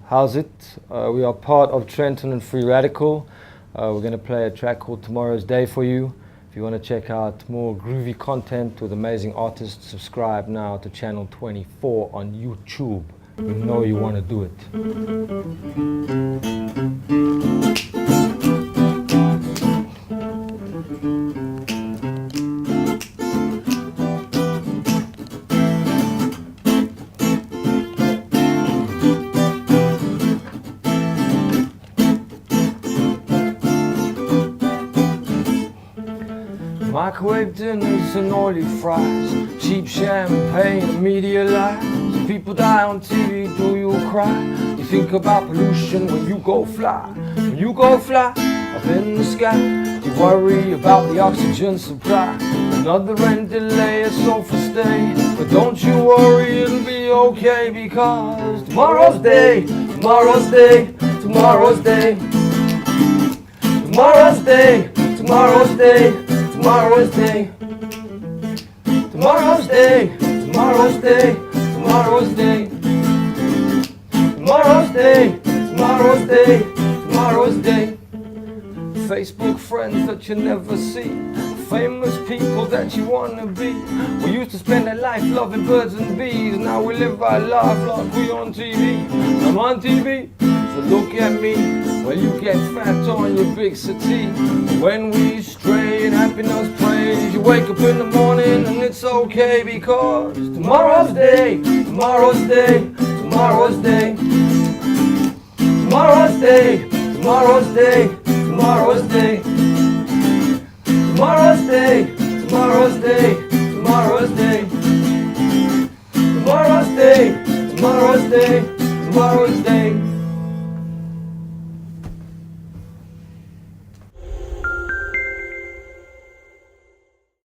How's it? We are part of Trenton and Free Radical. We're going to play a track called Tomorrow's Day for you. If you want to check out more groovy content with amazing artists, subscribe now to Channel 24 on YouTube. You know you want to do it. Microwave dinners and oily fries, cheap champagne, media lies. People die on TV, do you cry? You think about pollution when you go fly. When you go fly up in the sky, you worry about the oxygen supply. Another end delay, a sofa stay. But don't you worry, it'll be okay, because tomorrow's day, tomorrow's day, tomorrow's day, tomorrow's day, tomorrow's day, tomorrow's day, tomorrow's day, tomorrow's day, tomorrow's day, tomorrow's day, tomorrow's day, tomorrow's day. Facebook friends that you never see, famous people that you wanna be. We used to spend our life loving birds and bees. Now we live our life like we on TV. I'm on TV, so look at me. Well, you get fat on your big settee. When we stray and happiness prays, you wake up in the morning and it's okay, because tomorrow's day, tomorrow's day, tomorrow's day, tomorrow's day, tomorrow's day, tomorrow's day, tomorrow's day, tomorrow's day, tomorrow's day, tomorrow's day, tomorrow's day, tomorrow's day.